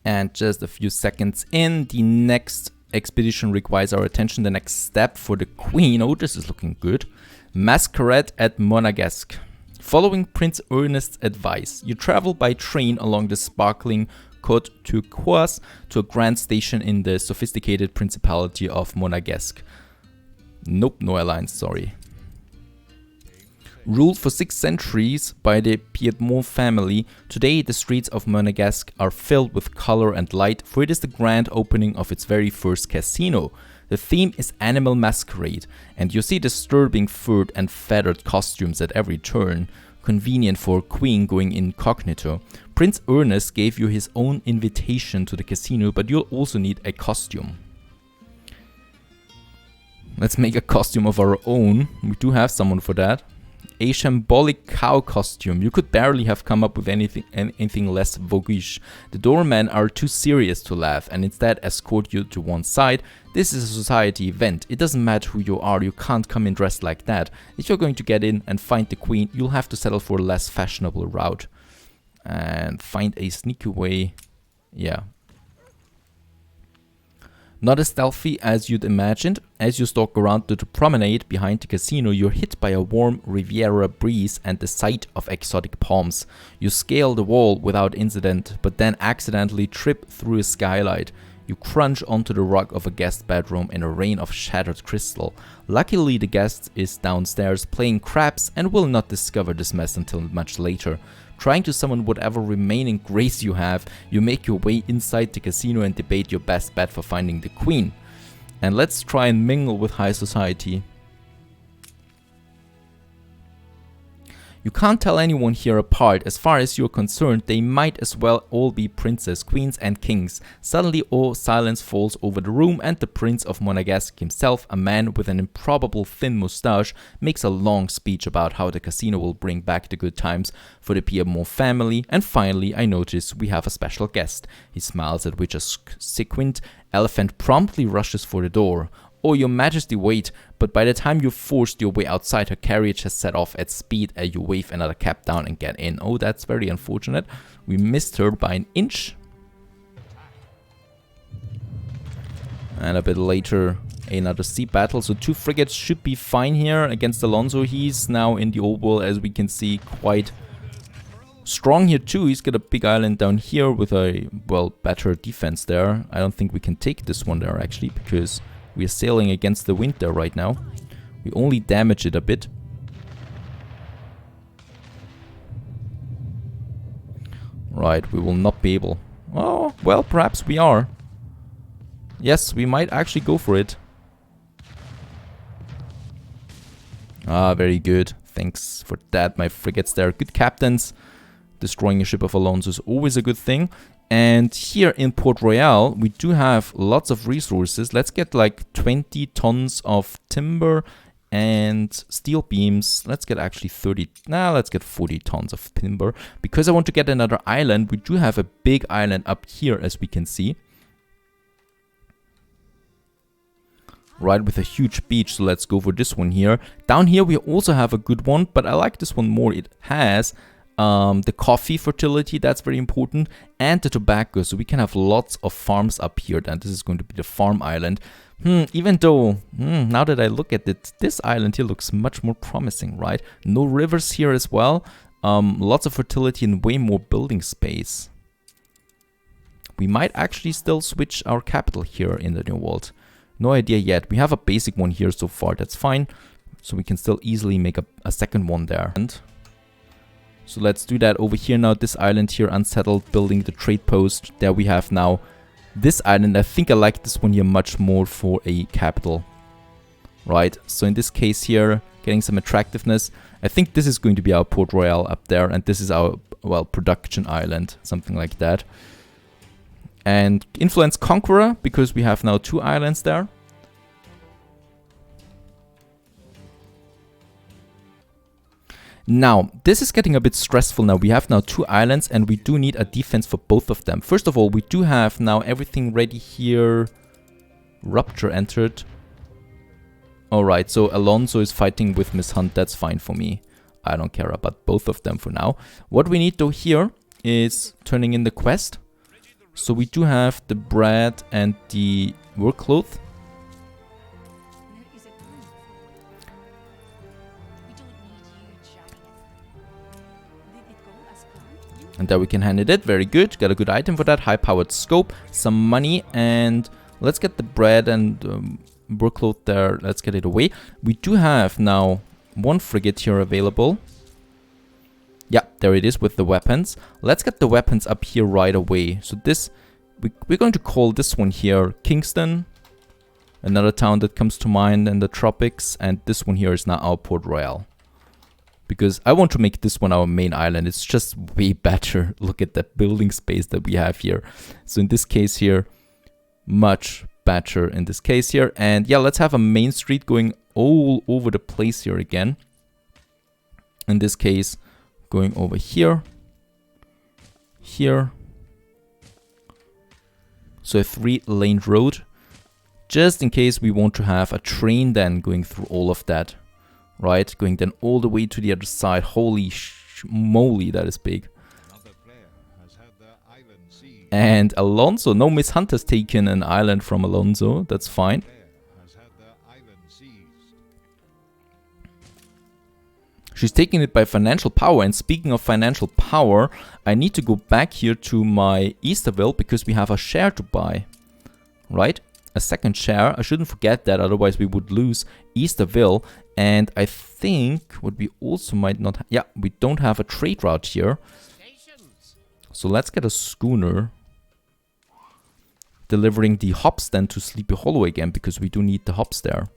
And just a few seconds in, the next expedition requires our attention. The next step for the Queen. Oh, this is looking good. Masquerade at Monegasque. Following Prince Ernest's advice, you travel by train along the sparkling Côte Turquoise to a grand station in the sophisticated Principality of Monegasque. Nope, no alliance, sorry. Ruled for 6 centuries by the Piedmont family, today the streets of Monegasque are filled with color and light, for it is the grand opening of its very first casino. The theme is animal masquerade, and you see disturbing furred and feathered costumes at every turn. Convenient for a queen going incognito. Prince Ernest gave you his own invitation to the casino, but you'll also need a costume. Let's make a costume of our own. We do have someone for that. A shambolic cow costume. You could barely have come up with anything less voguish. The doormen are too serious to laugh and instead escort you to one side. This is a society event. It doesn't matter who you are, you can't come in dressed like that. If you're going to get in and find the queen, you'll have to settle for a less fashionable route. And find a sneaky way. Yeah. Not as stealthy as you'd imagined. As you stalk around the promenade behind the casino, you're hit by a warm Riviera breeze and the sight of exotic palms. You scale the wall without incident, but then accidentally trip through a skylight. You crunch onto the rug of a guest bedroom in a rain of shattered crystal. Luckily, the guest is downstairs playing craps and will not discover this mess until much later. Trying to summon whatever remaining grace you have, you make your way inside the casino and debate your best bet for finding the queen. And let's try and mingle with high society. You can't tell anyone here apart. As far as you're concerned, they might as well all be princes, queens and kings. Suddenly all silence falls over the room and the Prince of Monegasque himself, a man with an improbable thin moustache, makes a long speech about how the casino will bring back the good times for the Piedmont family. And finally, I notice we have a special guest. He smiles, at which a sequined elephant promptly rushes for the door. Oh, your majesty, wait, but by the time you've forced your way outside, her carriage has set off at speed and you wave another cab down and get in. Oh, that's very unfortunate. We missed her by an inch. And a bit later, another sea battle. So 2 frigates should be fine here against Alonso. He's now in the old world, as we can see, quite strong here too. He's got a big island down here with a, well, better defense there. I don't think we can take this one there, actually, because we are sailing against the wind there right now. We only damage it a bit. Right, we will not be able. Oh, well, perhaps we are. Yes, we might actually go for it. Ah, very good. Thanks for that, my frigates there. Good captains. Destroying a ship of Alonso is always a good thing. And here in Port Royale, we do have lots of resources. Let's get like 20 tons of timber and steel beams. Let's get actually 30. Nah, let's get 40 tons of timber. Because I want to get another island, we do have a big island up here, as we can see. Right, with a huge beach, so let's go for this one here. Down here we also have a good one, but I like this one more. It has the coffee fertility, that's very important, and the tobacco, so we can have lots of farms up here. And this is going to be the farm island. Even though, now that I look at it, this island here looks much more promising, right? No rivers here as well. Lots of fertility and way more building space. We might actually still switch our capital here in the New World. No idea yet. We have a basic one here so far, that's fine. So we can still easily make a second one there. And so let's do that over here now. This island here, unsettled, building the trade post. There we have now this island. I think I like this one here much more for a capital. Right, so in this case here, getting some attractiveness. I think this is going to be our Port Royale up there. And this is our, well, production island, something like that. And influence Conqueror, because we have now 2 islands there. Now, this is getting a bit stressful now. We have now 2 islands and we do need a defense for both of them. First of all, we do have now everything ready here. Rupture entered. Alright, so Alonso is fighting with Miss Hunt. That's fine for me. I don't care about both of them for now. What we need though here is turning in the quest. So we do have the bread and the work cloth. And there we can hand it. Very good. Got a good item for that. High-powered scope. Some money. And let's get the bread and work cloth there. Let's get it away. We do have now one frigate here available. Yeah, there it is with the weapons. Let's get the weapons up here right away. So this, we're going to call this one here Kingston. Another town that comes to mind in the tropics. And this one here is now our Port Royale. Because I want to make this one our main island. It's just way better. Look at that building space that we have here. So in this case here, much better in this case here. And yeah, let's have a main street going all over the place here again. In this case, going over here, here. So a 3-lane road, just in case we want to have a train then going through all of that, right? Going then all the way to the other side. Holy moly, that is big. And Alonso, no, Miss Hunter's taken an island from Alonso, that's fine. She's taking it by financial power, and speaking of financial power, I need to go back here to my Easterville because we have a share to buy, right? A second share, I shouldn't forget that, otherwise we would lose Easterville. And I think what we also might not, yeah, we don't have a trade route here. So let's get a schooner delivering the hops then to Sleepy Hollow again, because we do need the hops there.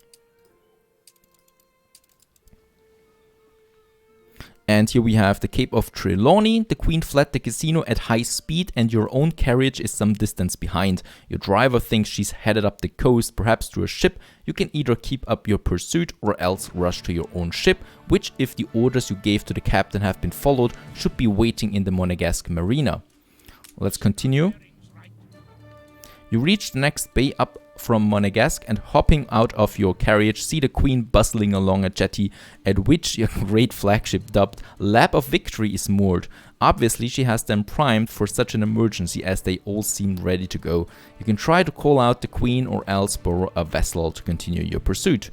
And here we have the Cape of Trelawney. The Queen fled the casino at high speed and your own carriage is some distance behind. Your driver thinks she's headed up the coast, perhaps to a ship. You can either keep up your pursuit or else rush to your own ship, which, if the orders you gave to the captain have been followed, should be waiting in the Monegasque marina. Let's continue. You reach the next bay up from Monegasque and hopping out of your carriage see the Queen bustling along a jetty at which your great flagship dubbed Lap of Victory is moored. Obviously she has them primed for such an emergency as they all seem ready to go. You can try to call out the Queen or else borrow a vessel to continue your pursuit.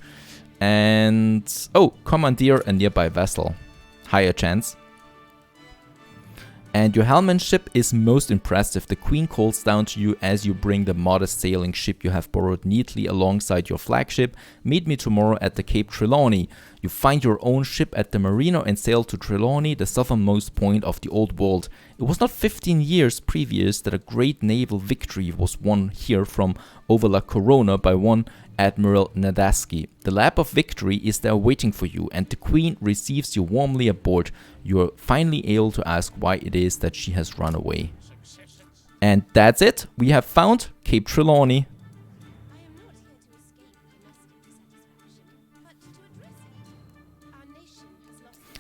And oh, commandeer a nearby vessel. Higher chance. And your hellmanship is most impressive. The Queen calls down to you as you bring the modest sailing ship you have borrowed neatly alongside your flagship. Meet me tomorrow at the Cape Trelawney. You find your own ship at the marina and sail to Trelawney, the southernmost point of the old world. It was not 15 years previous that a great naval victory was won here from over La Corona by one Admiral Nadaski. The Lap of Victory is there waiting for you, and the Queen receives you warmly aboard. You are finally able to ask why it is that she has run away. And that's it. We have found Cape Trelawney.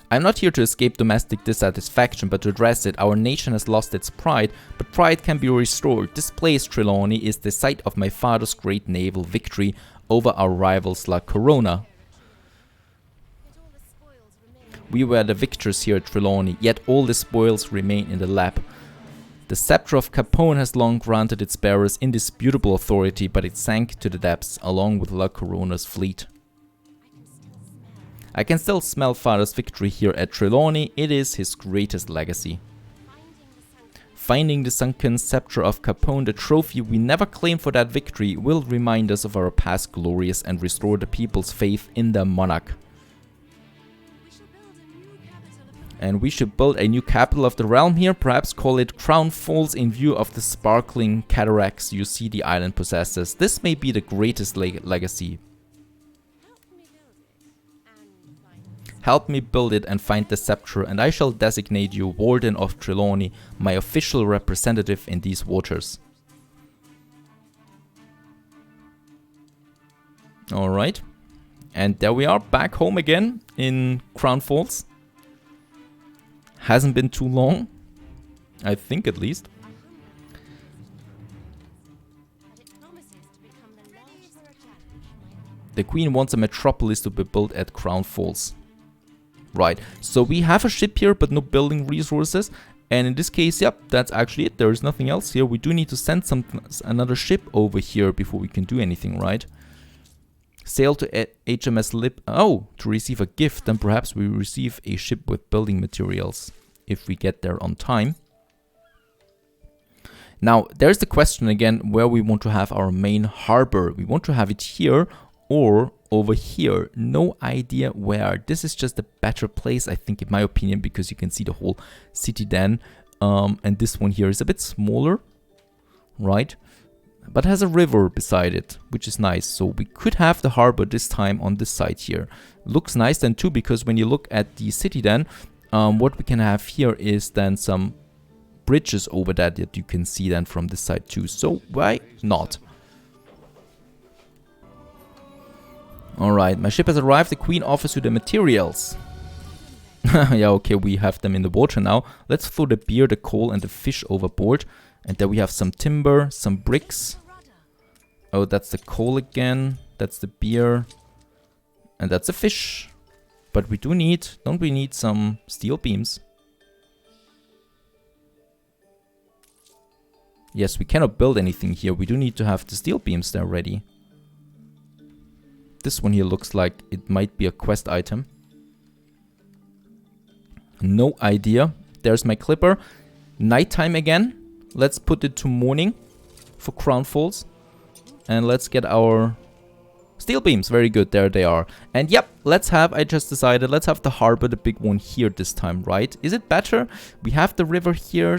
I'm not here to escape domestic dissatisfaction, but to address it. Our nation has lost its pride, but pride can be restored. This place, Trelawney, is the site of my father's great naval victory over our rivals La Corona. We were the victors here at Trelawney, yet all the spoils remain in the lap. The scepter of Capone has long granted its bearers indisputable authority, but it sank to the depths along with La Corona's fleet. I can still smell father's victory here at Trelawney. It is his greatest legacy. Finding the sunken scepter of Capone, the trophy we never claimed for that victory, will remind us of our past glories and restore the people's faith in their monarch. And we should build a new capital of the realm here, perhaps call it Crown Falls in view of the sparkling cataracts you see the island possesses. This may be the greatest legacy. Help me build it and find the scepter, and I shall designate you Warden of Trelawney, my official representative in these waters. Alright. And there we are, back home again in Crown Falls. Hasn't been too long, I think at least. The Queen wants a metropolis to be built at Crown Falls. Right, so we have a ship here, but no building resources. And in this case, yep, that's actually it. There is nothing else here. We do need to send another ship over here before we can do anything, right? Sail to HMS Lib. Oh, to receive a gift. Then perhaps we receive a ship with building materials if we get there on time. Now, there's the question again where we want to have our main harbor. We want to have it here or over here. No idea where. This is just a better place, I think, in my opinion, because you can see the whole city then. And this one here is a bit smaller, right? But has a river beside it, which is nice. So we could have the harbor this time on this side here. Looks nice then too, because when you look at the city then, what we can have here is then some bridges over that you can see then from this side too. So why not? Alright, my ship has arrived. The queen offers you the materials. Yeah, okay, we have them in the water now. Let's throw the beer, the coal and the fish overboard. And then we have some timber, some bricks. Oh, that's the coal again. That's the beer. And that's the fish. But we do need, don't we need some steel beams? Yes, we cannot build anything here. We do need to have the steel beams there ready. This one here looks like it might be a quest item. No idea. There's my clipper. Nighttime again. Let's put it to morning for Crown Falls. And let's get our steel beams. Very good, there they are. And yep, let's have, I just decided, let's have the harbor, the big one here this time, right? Is it better? We have the river here.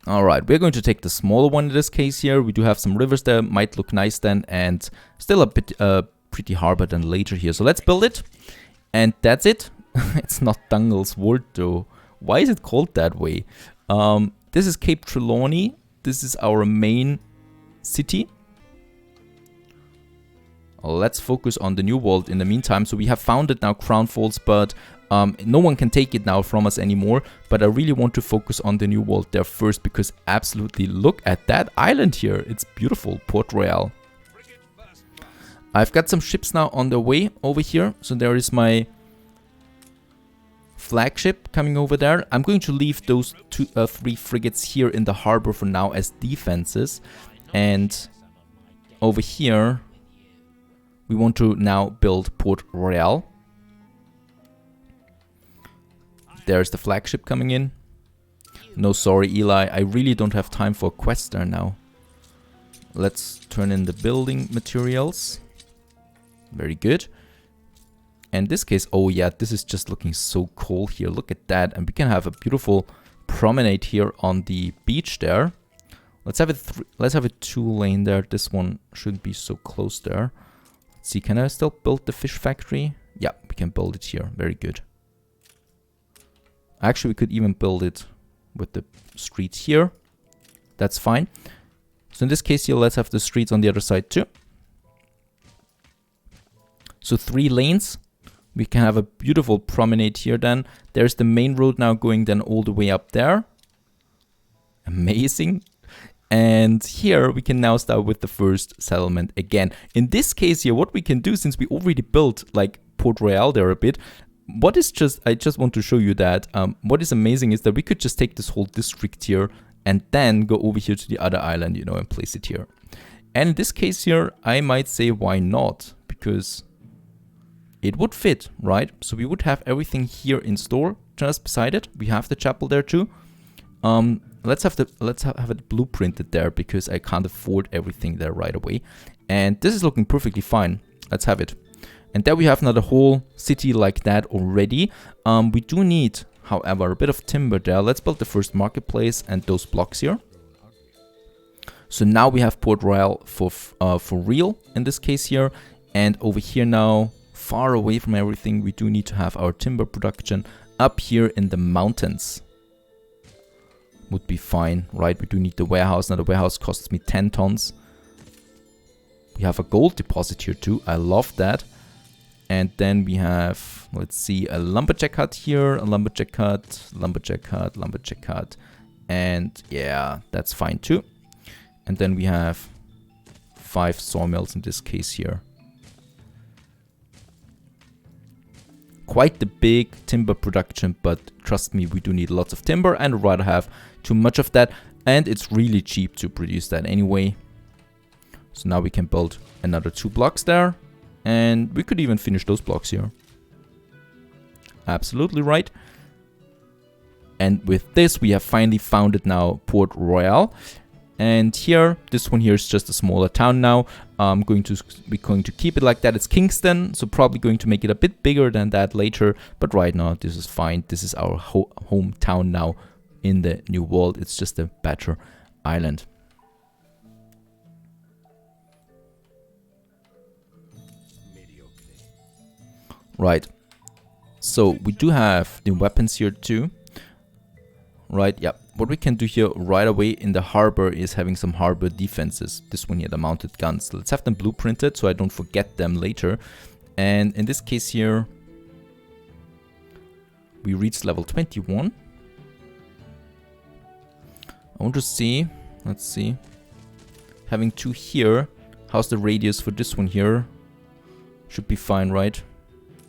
Alright, we're going to take the smaller one in this case here. We do have some rivers there, might look nice then. And still a bit pretty harbor than later here. So let's build it. And that's it. It's not Dungal's Wold though. Why is it called that way? This is Cape TRELAWNEY. This is our main city. Let's focus on the new world in the meantime. So we have founded now Crown Falls, but no one can take it now from us anymore. But I really want to focus on the new world there first, because absolutely look at that island here. It's beautiful, Port Royale. I've got some ships now on their way over here. So there is my flagship coming over there. I'm going to leave those 3 frigates here in the harbor for now as defenses. And over here, we want to now build Port Royale. There's the flagship coming in. No, sorry, Eli. I really don't have time for a quest there now. Let's turn in the building materials. Very good. And this case, oh yeah, this is just looking so cool here. Look at that. And we can have a beautiful promenade here on the beach there. Let's have a 2-lane there. This one shouldn't be so close there. Let's see, can I still build the fish factory? Yeah, we can build it here. Very good. Actually, we could even build it with the streets here. That's fine. So in this case here, let's have the streets on the other side too. So 3 lanes. We can have a beautiful promenade here then. There's the main road now going then all the way up there. Amazing. And here we can now start with the first settlement again. In this case here, what we can do, since we already built like Port Royale there a bit, I just want to show you that what is amazing is that we could just take this whole district here and then go over here to the other island, you know, and place it here. And in this case here, I might say why not? Because it would fit, right? So we would have everything here in store just beside it. We have the chapel there too. Let's have it blueprinted there, because I can't afford everything there right away. And this is looking perfectly fine. Let's have it. And there we have now the whole city like that already. We do need, however, a bit of timber there. Let's build the first marketplace and those blocks here. So now we have Port Royale for real in this case here. And over here now, far away from everything, we do need to have our timber production up here in the mountains. Would be fine, right? We do need the warehouse. Now the warehouse costs me 10 tons. We have a gold deposit here too. I love that. And then we have, let's see, a lumberjack hut here, a lumberjack hut, lumberjack hut, lumberjack hut. And yeah, that's fine too. And then we have 5 sawmills in this case here. quite the big timber production, but trust me, we do need lots of timber and I'd rather have too much of that. And it's really cheap to produce that anyway. So now we can build another 2 blocks there. And we could even finish those blocks here. Absolutely right. And with this, we have finally founded now Port Royale. And here, this one here is just a smaller town now. We're going to keep it like that. It's Kingston, so probably going to make it a bit bigger than that later. But right now, this is fine. This is our hometown now in the new world. It's just a better island. Right. So we do have the weapons here too. Right, yeah. What we can do here right away in the harbor is having some harbor defenses. This one here, the mounted guns. Let's have them blueprinted so I don't forget them later. And in this case here, we reached level 21. I want to see, let's see. Having 2 here, how's the radius for this one here? Should be fine, right?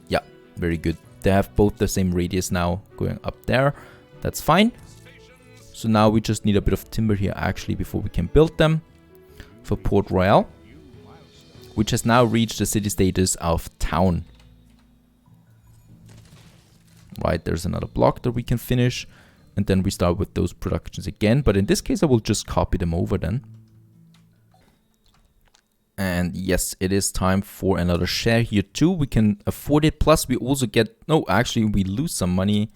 Yeah, very good. They have both the same radius now going up there. That's fine. So now we just need a bit of timber here actually before we can build them for Port Royale, which has now reached the city status of town. Right, there's another block that we can finish, and then we start with those productions again. But in this case, I will just copy them over then. And yes, it is time for another share here too. We can afford it. Plus, we also get... No, actually, we lose some money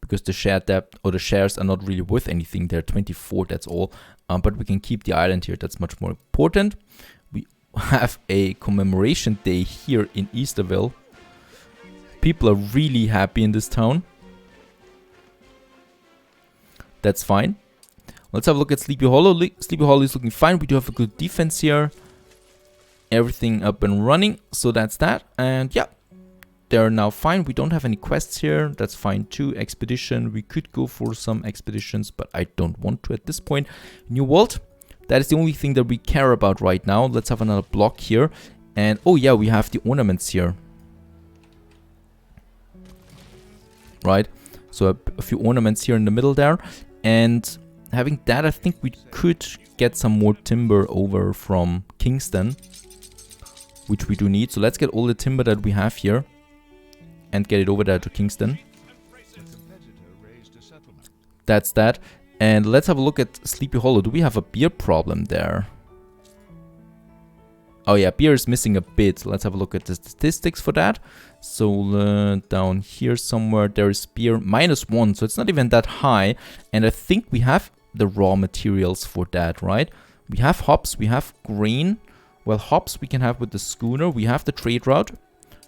because the share debt or the shares are not really worth anything. They're 24, that's all. But we can keep the island here. That's much more important. We have a commemoration day here in Easterville. People are really happy in this town. That's fine. Let's have a look at Sleepy Hollow. Sleepy Hollow is looking fine. We do have a good defense here. Everything up and running. So that's that. And yeah, they're now fine. We don't have any quests here. That's fine too. Expedition. We could go for some expeditions, but I don't want to at this point. New World. That is the only thing that we care about right now. Let's have another block here. And oh yeah, we have the ornaments here. Right. So a few ornaments here in the middle there. And having that, I think we could get some more timber over from Kingston, which we do need. So let's get all the timber that we have here and get it over there to Kingston. That's that. And let's have a look at Sleepy Hollow. Do we have a beer problem there? Oh yeah, beer is missing a bit. Let's have a look at the statistics for that. So down here somewhere there is beer -1, so it's not even that high. And I think we have the raw materials for that, right? We have hops, we have grain. Well, hops we can have with the schooner. We have the trade route.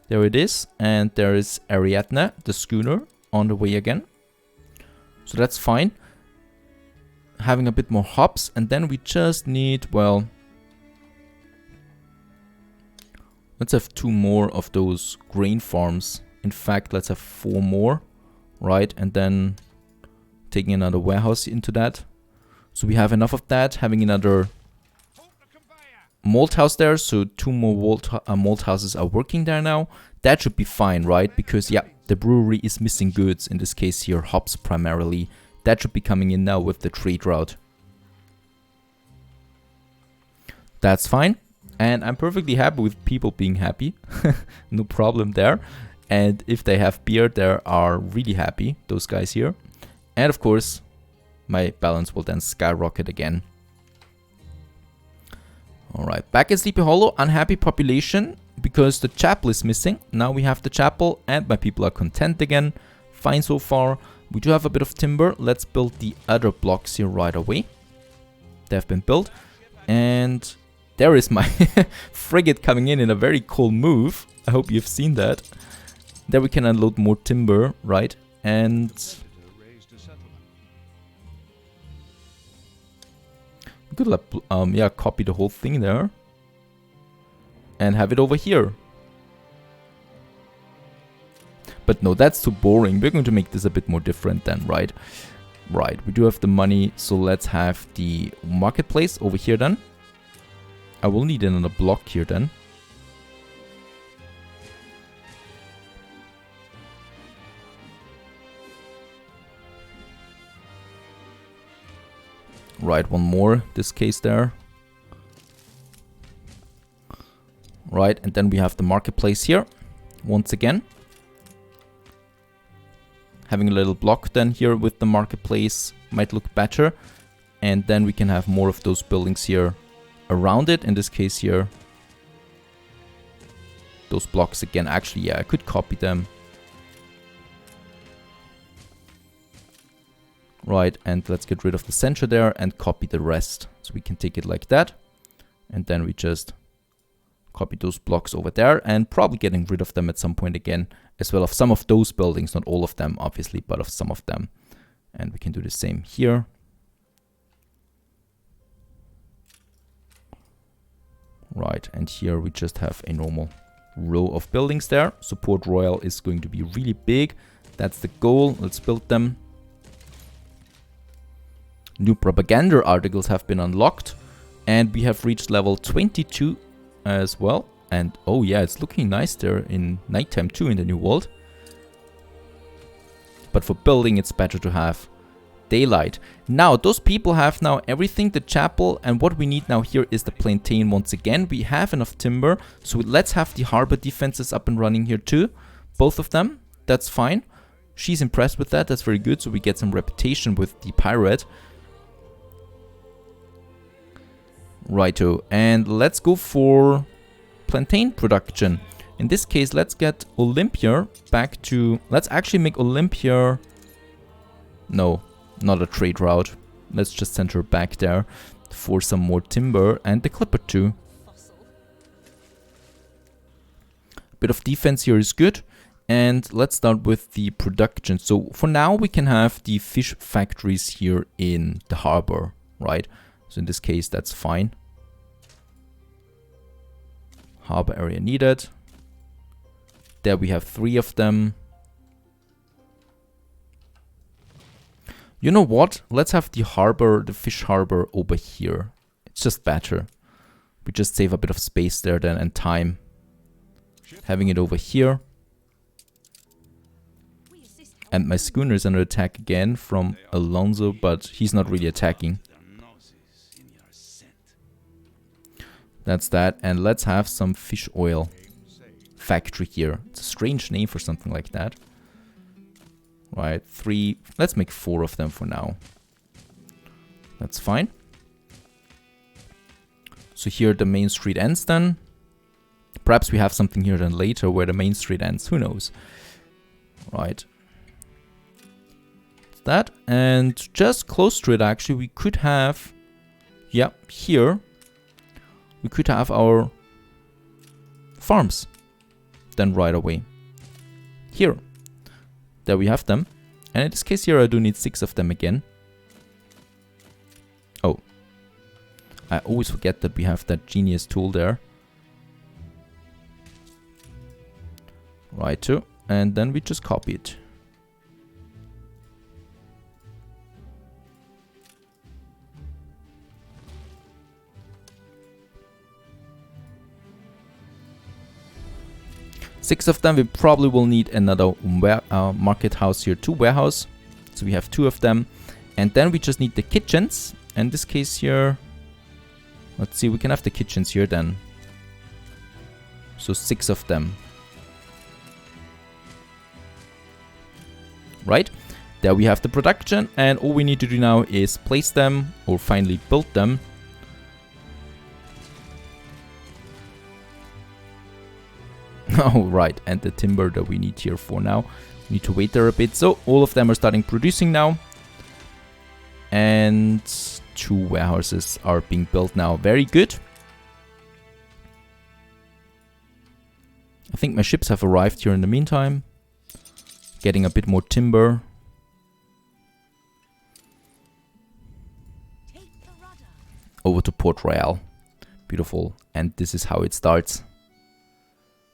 There it is. And there is Ariadne, the schooner, on the way again. So that's fine. Having a bit more hops. And then we just need, well... let's have 2 more of those grain farms. In fact, let's have 4 more, right? And then taking another warehouse into that. So we have enough of that. Having another malt house there. So 2 more malt houses are working there now. That should be fine, right? Because, yeah, the brewery is missing goods. In this case here, hops primarily. That should be coming in now with the trade route. That's fine. And I'm perfectly happy with people being happy. No problem there. And if they have beer, they are really happy, those guys here. And of course, my balance will then skyrocket again. Alright, back in Sleepy Hollow, unhappy population because the chapel is missing. Now we have the chapel and my people are content again. Fine so far. We do have a bit of timber. Let's build the other blocks here right away. They have been built. And... there is my frigate coming in a very cool move. I hope you've seen that. There we can unload more timber, right? And we could yeah, copy the whole thing there and have it over here. But no, that's too boring. We're going to make this a bit more different then, right? Right, we do have the money, so let's have the marketplace over here then. I will need another block here then. Right, one more, this case there. Right, and then we have the marketplace here, once again. Having a little block then here with the marketplace might look better. And then we can have more of those buildings here around it. In this case here, those blocks again. Actually, yeah, I could copy them. Right, and let's get rid of the center there and copy the rest. So we can take it like that. And then we just copy those blocks over there, and probably getting rid of them at some point again, as well of some of those buildings, not all of them obviously, but of some of them. And we can do the same here. Right, and here we just have a normal row of buildings there. Support Royale is going to be really big. That's the goal. Let's build them. New propaganda articles have been unlocked, and we have reached level 22 as well. And oh yeah, it's looking nice there in nighttime too in the new world. But for building, it's better to have daylight. Now, those people have now everything, the chapel, and what we need now here is the plantain once again. We have enough timber, so let's have the harbor defenses up and running here too. Both of them, that's fine. She's impressed with that, that's very good, so we get some reputation with the pirate. Righto, and let's go for Plantain Production. In this case, let's get Olympia back to... Let's actually make Olympia... No, not a trade route. Let's just send her back there for some more timber and the clipper too. Bit of defense here is good. And let's start with the production. So for now, we can have the fish factories here in the harbor, right? So in this case, that's fine. Harbor area needed. There we have 3 of them. You know what? Let's have the harbor, the fish harbor over here. It's just better. We just save a bit of space there then and time. Having it over here. And my schooner is under attack again from Alonso, but he's not really attacking. That's that. And let's have some fish oil factory here. It's a strange name for something like that. Right, 3. Let's make 4 of them for now. That's fine. So here the main street ends then. Perhaps we have something here then later where the main street ends. Who knows? Right. That. And just close to it actually we could have... Yeah, here. We could have our farms. Then right away. Here. There we have them. And in this case here I do need 6 of them again. Oh. I always forget that we have that genius tool there. Right too. And then we just copy it. Six of them. We probably will need another market house here too, warehouse. So we have 2 of them. And then we just need the kitchens. In this case here, let's see, we can have the kitchens here then. So 6 of them. Right? There we have the production. And all we need to do now is place them or finally build them. Oh, right, and the timber that we need here for now. We need to wait there a bit. So all of them are starting producing now. And 2 warehouses are being built now. Very good. I think my ships have arrived here in the meantime. Getting a bit more timber. Over to Port Royale. Beautiful. And this is how it starts.